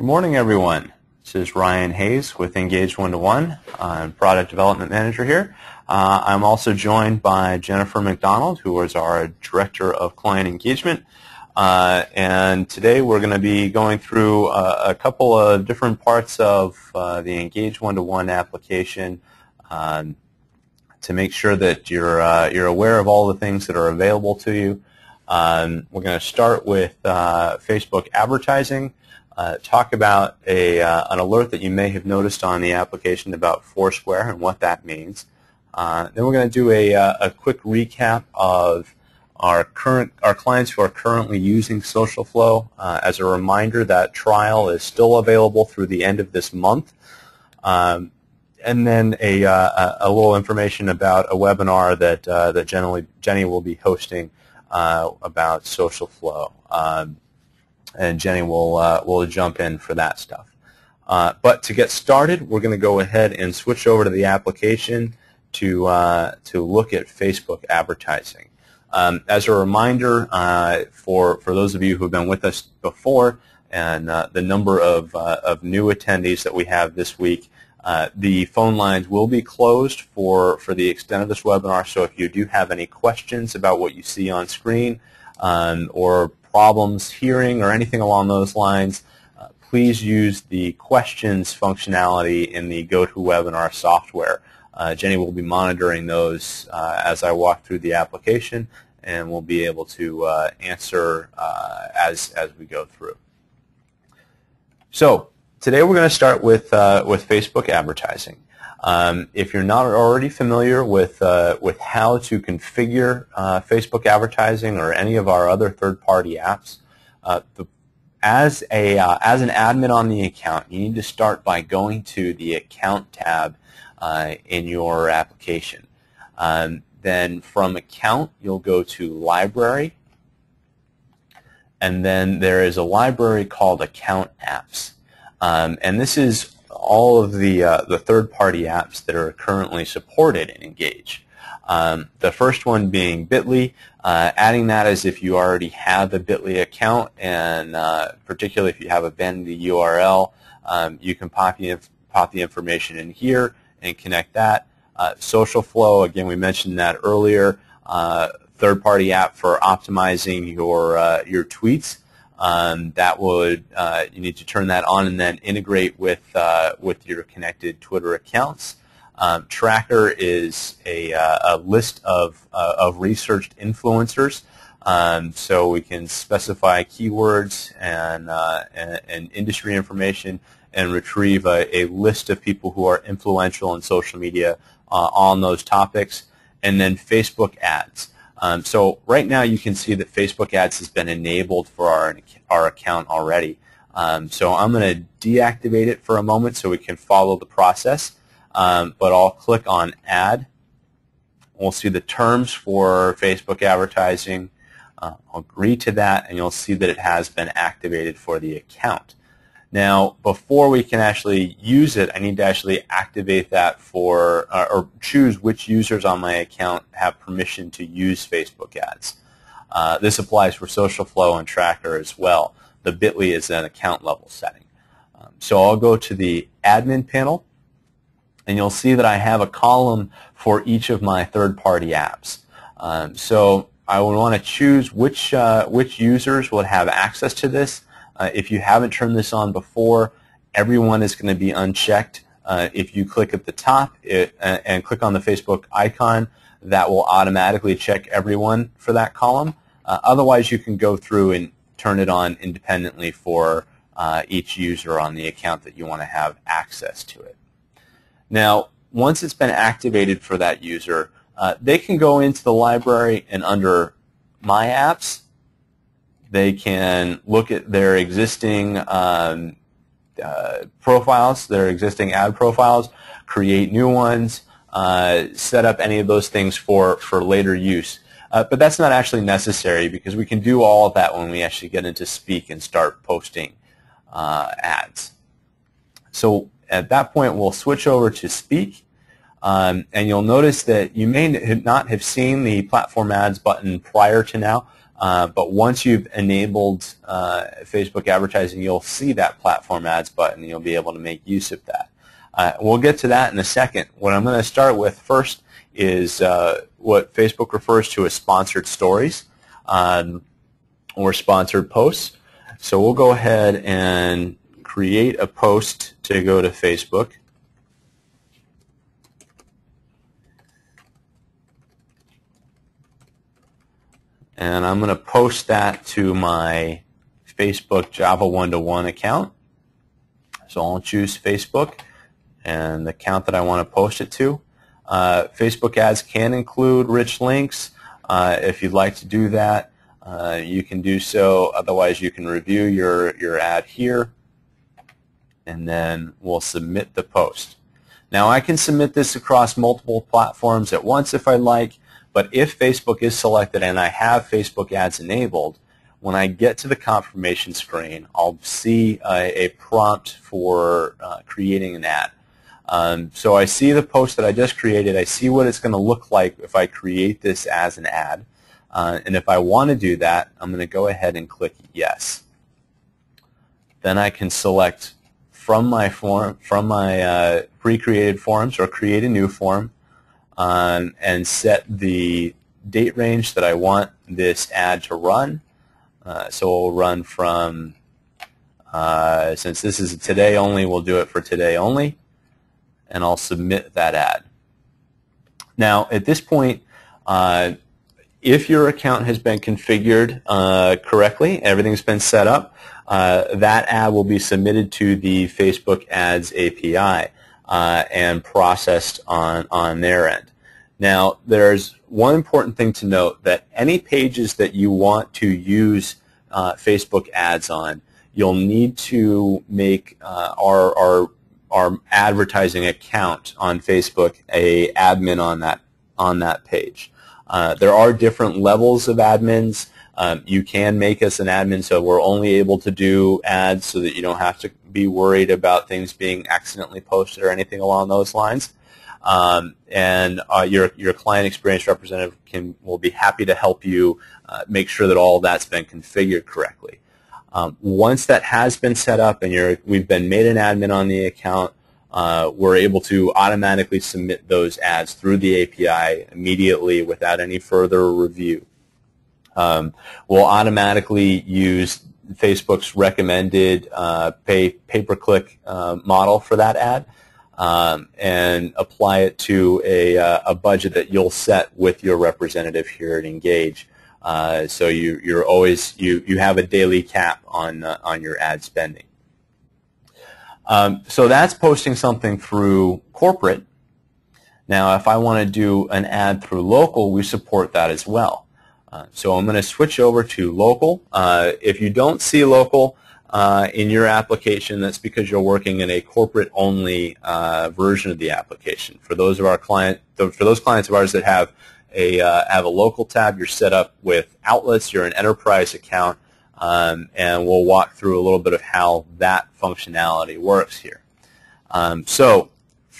Good morning, everyone. This is Ryan Hayes with Engage121. I'm Product Development Manager here. I'm also joined by Jennifer McDonald, who is our Director of Client Engagement. And today we're going to be going through a couple of different parts of the Engage121 application to make sure that you're aware of all the things that are available to you. We're going to start with Facebook advertising. Talk about an alert that you may have noticed on the application about Foursquare and what that means. Then we're going to do a quick recap of our clients who are currently using Social Flow. As a reminder, that trial is still available through the end of this month. And then a little information about a webinar that Jenny will be hosting about Social Flow. And Jenny will jump in for that stuff. But to get started, we're going to go ahead and switch over to the application to look at Facebook advertising. As a reminder, for those of you who have been with us before, and the number of new attendees that we have this week, the phone lines will be closed for the extent of this webinar. So if you do have any questions about what you see on screen or problems hearing or anything along those lines, please use the questions functionality in the GoToWebinar software. Jenny will be monitoring those as I walk through the application, and we'll be able to answer as we go through. So today we're going to start with Facebook advertising. If you're not already familiar with how to configure Facebook advertising or any of our other third-party apps, as an admin on the account, you need to start by going to the Account tab in your application. Then from Account, you'll go to Library, and then there is a library called Account Apps, and this is all of the third-party apps that are currently supported in Engage. The first one being Bitly, adding that as if you already have a Bitly account, and particularly if you have abandoned the URL, you can pop the information in here and connect that. Social Flow, again, we mentioned that earlier, third-party app for optimizing your tweets. That would you need to turn that on and then integrate with your connected Twitter accounts. Tracker is a list of researched influencers, so we can specify keywords and industry information and retrieve a list of people who are influential in social media on those topics. And then Facebook ads. So right now you can see that Facebook ads has been enabled for our account already. So I'm going to deactivate it for a moment so we can follow the process. But I'll click on Add. We'll see the terms for Facebook advertising. I'll agree to that, and you'll see that it has been activated for the account. Now, before we can actually use it, I need to actually activate that or choose which users on my account have permission to use Facebook ads. This applies for Social Flow and Tracker as well. The Bitly is an account level setting. So I'll go to the Admin panel, and you'll see that I have a column for each of my third-party apps. So I would want to choose which users would have access to this. If you haven't turned this on before, everyone is going to be unchecked. If you click at the top and click on the Facebook icon, that will automatically check everyone for that column. Otherwise, you can go through and turn it on independently for each user on the account that you want to have access to it. Now, once it's been activated for that user, they can go into the library, and under My Apps, they can look at their existing profiles, their existing ad profiles, create new ones, set up any of those things for later use. But that's not actually necessary because we can do all of that when we actually get into Speak and start posting ads. So at that point, we'll switch over to Speak, and you'll notice that you may not have seen the Platform Ads button prior to now. But once you've enabled Facebook advertising, you'll see that platform ads button, and you'll be able to make use of that. We'll get to that in a second. What I'm going to start with first is what Facebook refers to as sponsored stories or sponsored posts. So we'll go ahead and create a post to go to Facebook. And I'm going to post that to my Facebook Java 1-to-1 account. So I'll choose Facebook and the account that I want to post it to. Facebook ads can include rich links. If you'd like to do that, you can do so. Otherwise, you can review your ad here, and then we'll submit the post. Now, I can submit this across multiple platforms at once if I like, but if Facebook is selected and I have Facebook ads enabled, when I get to the confirmation screen, I'll see a prompt for creating an ad. So I see the post that I just created. I see what it's going to look like if I create this as an ad. And if I want to do that, I'm going to go ahead and click Yes. Then I can select from my pre-created forms or create a new form and set the date range that I want this ad to run. So we'll run from, since this is today only, we'll do it for today only. And I'll submit that ad. Now, at this point, if your account has been configured correctly, everything's been set up, that ad will be submitted to the Facebook Ads API and processed on their end. Now, there's one important thing to note, that any pages that you want to use Facebook ads on, you'll need to make our advertising account on Facebook a admin on that page. There are different levels of admins. You can make us an admin, so we're only able to do ads so that you don't have to be worried about things being accidentally posted or anything along those lines. And your client experience representative will be happy to help you make sure that all of that's been configured correctly. Once that has been set up and we've been made an admin on the account, we're able to automatically submit those ads through the API immediately without any further review. We'll automatically use Facebook's recommended pay-per-click model for that ad and apply it to a budget that you'll set with your representative here at Engage. So you have a daily cap on your ad spending. So that's posting something through corporate. Now, if I want to do an ad through local, we support that as well. So I'm going to switch over to local. If you don't see local in your application, that's because you're working in a corporate-only version of the application. For those clients of ours that have a local tab, you're set up with outlets. You're an enterprise account, and we'll walk through a little bit of how that functionality works here. So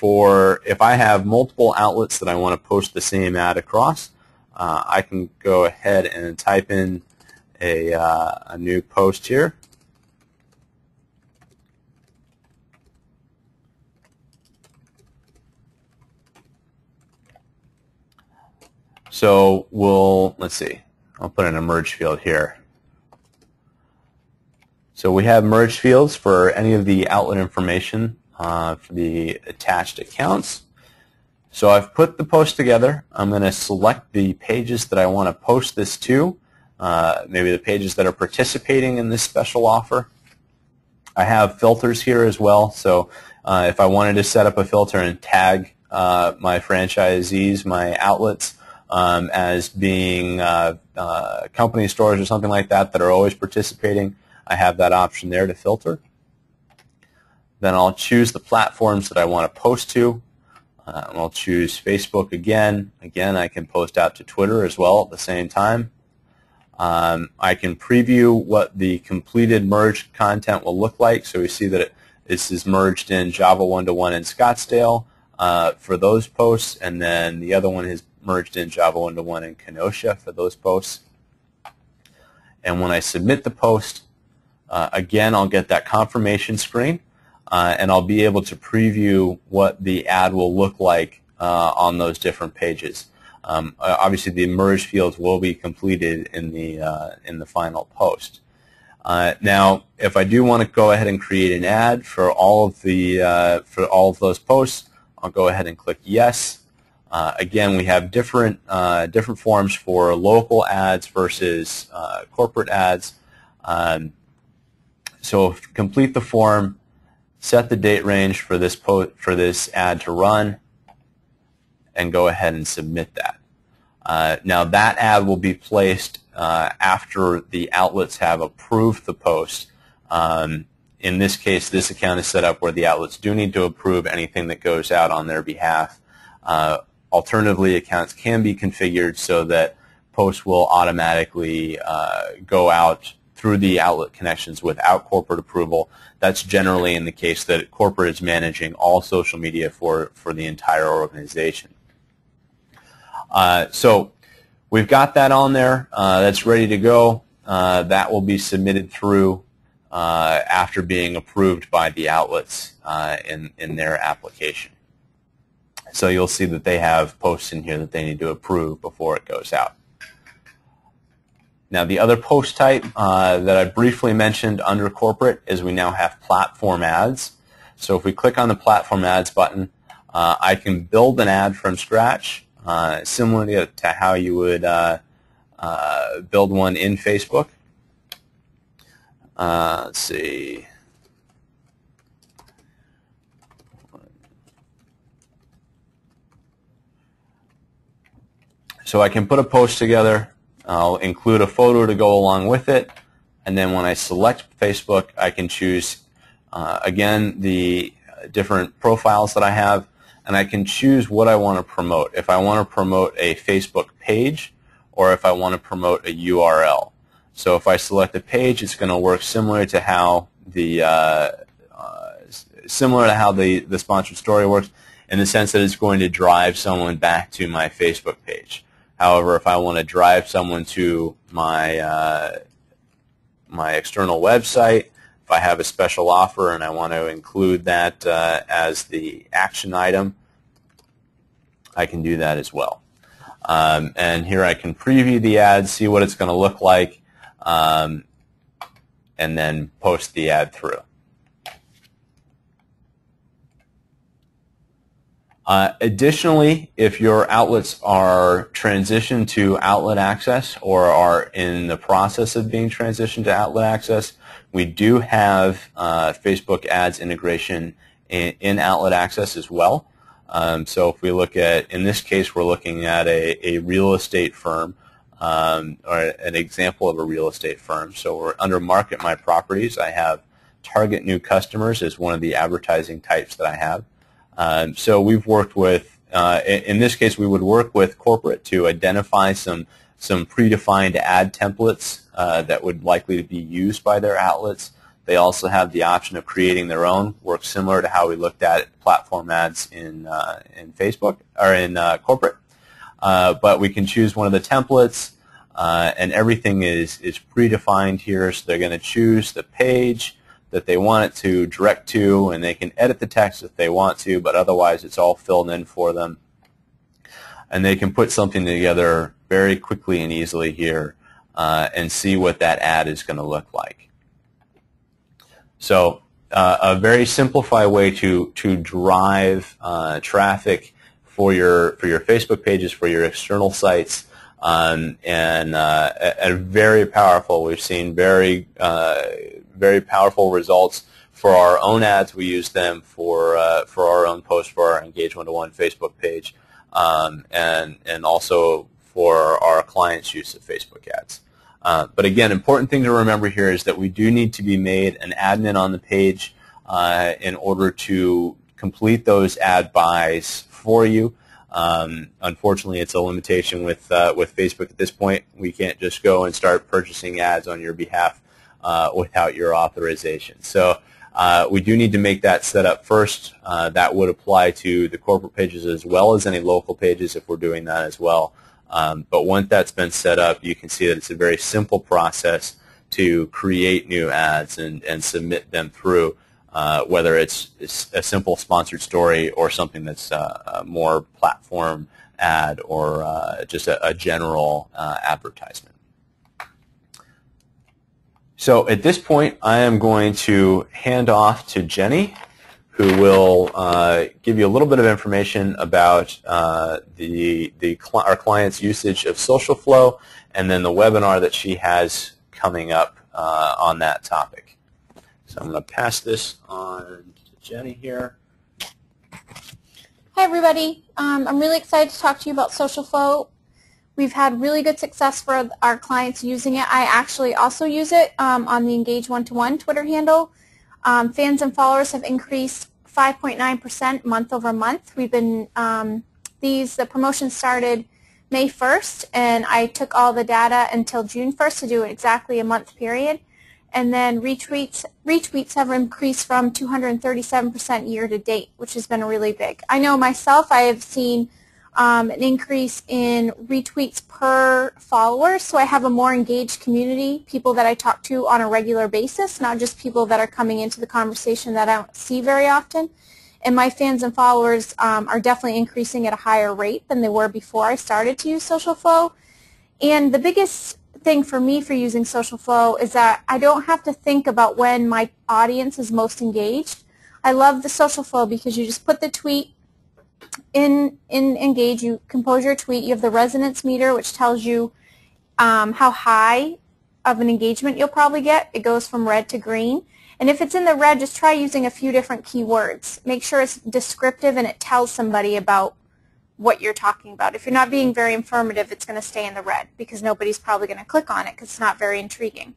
if I have multiple outlets that I want to post the same ad across, I can go ahead and type in a new post here. So let's see, I'll put in a merge field here. So we have merge fields for any of the outlet information for the attached accounts. So I've put the post together. I'm going to select the pages that I want to post this to, maybe the pages that are participating in this special offer. I have filters here as well, so if I wanted to set up a filter and tag my franchisees, my outlets, as being company stores or something like that are always participating, I have that option there to filter. Then I'll choose the platforms that I want to post to. And I'll choose Facebook again. Again, I can post out to Twitter as well at the same time. I can preview what the completed merged content will look like. So we see that this is merged in Java 1-to-1 in Scottsdale for those posts, and then the other one is merged in Java 1-to-1 in Kenosha for those posts. And when I submit the post, again, I'll get that confirmation screen, and I'll be able to preview what the ad will look like on those different pages. Obviously, the merge fields will be completed in the final post. Now, if I do want to go ahead and create an ad for all of those posts, I'll go ahead and click yes. Again, we have different forms for local ads versus corporate ads. So complete the form, set the date range for this ad to run, and go ahead and submit that. Now that ad will be placed after the outlets have approved the post. In this case, this account is set up where the outlets do need to approve anything that goes out on their behalf. Alternatively, accounts can be configured so that posts will automatically go out through the outlet connections without corporate approval. That's generally in the case that corporate is managing all social media for the entire organization. So we've got that on there. That's ready to go. That will be submitted through after being approved by the outlets in their application. So you'll see that they have posts in here that they need to approve before it goes out. Now, the other post type that I briefly mentioned under corporate is we now have platform ads. So if we click on the platform ads button, I can build an ad from scratch, similar to how you would build one in Facebook. Let's see. So I can put a post together. I'll include a photo to go along with it, and then when I select Facebook, I can choose, again, the different profiles that I have, and I can choose what I want to promote. If I want to promote a Facebook page, or if I want to promote a URL. So if I select a page, it's going to work similar to how the sponsored story works, in the sense that it's going to drive someone back to my Facebook page. However, if I want to drive someone to my my external website, if I have a special offer and I want to include that as the action item, I can do that as well. And here I can preview the ad, see what it's going to look like, and then post the ad through. Additionally, if your outlets are transitioned to outlet access or are in the process of being transitioned to outlet access, we do have Facebook ads integration in outlet access as well. So if we look at, in this case, we're looking at a real estate firm, or an example of a real estate firm. So we're under Market My Properties. I have Target New Customers as one of the advertising types that I have. So we've worked with, in this case, we would work with corporate to identify some predefined ad templates that would likely be used by their outlets. They also have the option of creating their own, work similar to how we looked at platform ads in Facebook or in corporate. But we can choose one of the templates, and everything is predefined here. So they're going to choose the page that they want it to direct to, and they can edit the text if they want to, but otherwise it's all filled in for them. And they can put something together very quickly and easily here and see what that ad is going to look like. So a very simplified way to drive traffic for your Facebook pages, for your external sites, and very powerful. We've seen very powerful results for our own ads. We use them for our own posts for our Engage121 Facebook page, and also for our clients' use of Facebook ads. But again, important thing to remember here is that we do need to be made an admin on the page in order to complete those ad buys for you. Unfortunately, it's a limitation with Facebook at this point. We can't just go and start purchasing ads on your behalf without your authorization. So we do need to make that setup first. That would apply to the corporate pages as well as any local pages if we're doing that as well. But once that's been set up, you can see that it's a very simple process to create new ads and submit them through, whether it's a simple sponsored story or something that's a more platform ad or just a general advertisement. So at this point, I am going to hand off to Jenny, who will give you a little bit of information about our client's usage of social flow, and then the webinar that she has coming up on that topic. So I'm going to pass this on to Jenny here. Hi everybody. I'm really excited to talk to you about social flow. We've had really good success for our clients using it. I actually also use it on the Engage121 Twitter handle. Fans and followers have increased 5.9% month over month. We've been the promotion started May 1st, and I took all the data until June 1st to do exactly a month period. And then retweets have increased from 237% year to date, which has been really big. I know myself, I have seen an increase in retweets per follower, so I have a more engaged community, people that I talk to on a regular basis, not just people that are coming into the conversation that I don't see very often. And my fans and followers are definitely increasing at a higher rate than they were before I started to use social flow. And the biggest thing for me for using social flow is that I don't have to think about when my audience is most engaged. I love the social flow because you just put the tweet in Engage, you compose your tweet, you have the resonance meter, which tells you how high of an engagement you'll probably get. It goes from red to green. And if it's in the red, just try using a few different keywords. Make sure it's descriptive and it tells somebody about what you're talking about. If you're not being very informative, it's going to stay in the red because nobody's probably going to click on it because it's not very intriguing.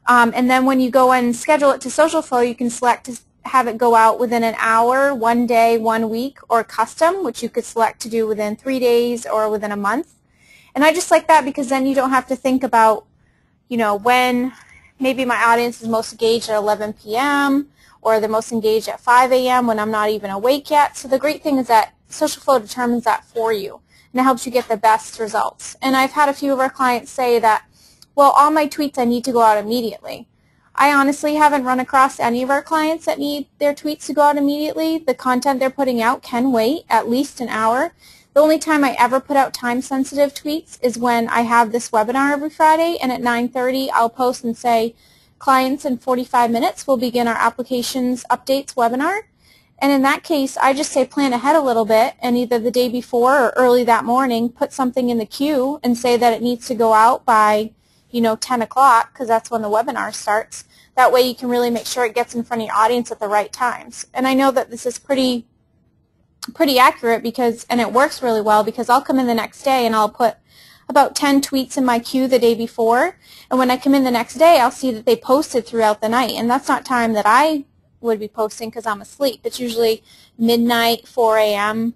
And then when you go and schedule it to social flow, you can select to have it go out within an hour, 1 day, 1 week, or custom, which you could select to do within 3 days or within a month. And I just like that because then you don't have to think about, when maybe my audience is most engaged at 11 p.m. or they're most engaged at 5 a.m. when I'm not even awake yet. So the great thing is that social flow determines that for you, and it helps you get the best results. And I've had a few of our clients say that, well, all my tweets I need to go out immediately. I honestly haven't run across any of our clients that need their tweets to go out immediately. The content they're putting out can wait at least an hour. The only time I ever put out time-sensitive tweets is when I have this webinar every Friday, and at 9:30 I'll post and say, clients in 45 minutes will begin our applications updates webinar. And in that case, I just say plan ahead a little bit, and either the day before or early that morning, put something in the queue and say that it needs to go out by 10 o'clock, because that's when the webinar starts. That way you can really make sure it gets in front of your audience at the right times. And I know that this is pretty accurate and it works really well, because I'll come in the next day and I'll put about 10 tweets in my queue the day before, and when I come in the next day I'll see that they posted throughout the night, and that's not time that I would be posting because I'm asleep. It's usually midnight, 4 a.m.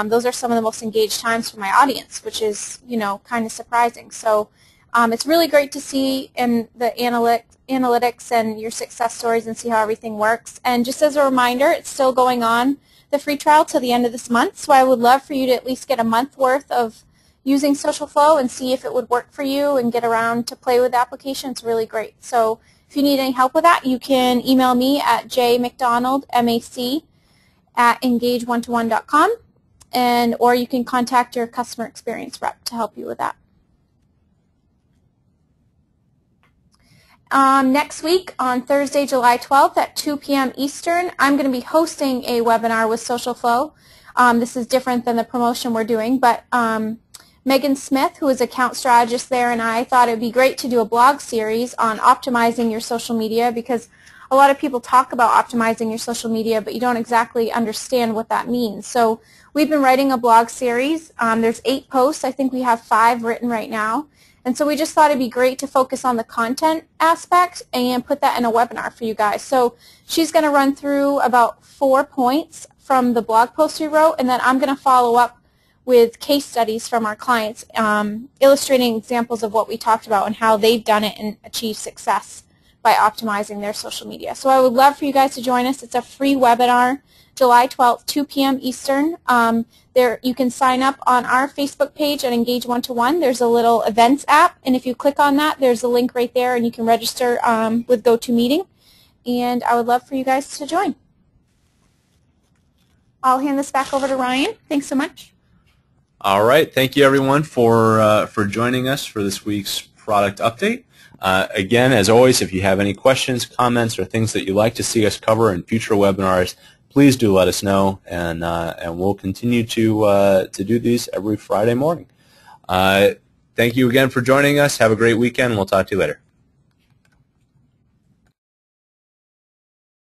Those are some of the most engaged times for my audience, which is kind of surprising. So it's really great to see in the analytics and your success stories and see how everything works. And just as a reminder, it's still going on, the free trial, till the end of this month. So I would love for you to at least get a month worth of using social flow and see if it would work for you and get around to play with the application. It's really great. So if you need any help with that, you can email me at jmcdonald@engage121.com, or you can contact your customer experience rep to help you with that. Next week, on Thursday, July 12th at 2 p.m. Eastern, I'm going to be hosting a webinar with social flow. This is different than the promotion we're doing, but Megan Smith, who is account strategist there, and I thought it would be great to do a blog series on optimizing your social media, because a lot of people talk about optimizing your social media, but you don't exactly understand what that means. So we've been writing a blog series. There's 8 posts. I think we have 5 written right now. And so we just thought it'd be great to focus on the content aspect and put that in a webinar for you guys. So she's going to run through about 4 points from the blog post we wrote, and then I'm going to follow up with case studies from our clients, illustrating examples of what we talked about and how they've done it and achieved success by optimizing their social media. So I would love for you guys to join us. It's a free webinar, July 12th, 2 p.m. Eastern. You can sign up on our Facebook page at Engage121. There's a little events app, and if you click on that, there's a link right there, and you can register with GoToMeeting. And I would love for you guys to join. I'll hand this back over to Ryan. Thanks so much. All right. Thank you, everyone, for joining us for this week's product update. Again, as always, if you have any questions, comments, or things that you'd like to see us cover in future webinars, please do let us know, and we'll continue to do these every Friday morning. Thank you again for joining us. Have a great weekend, and we'll talk to you later.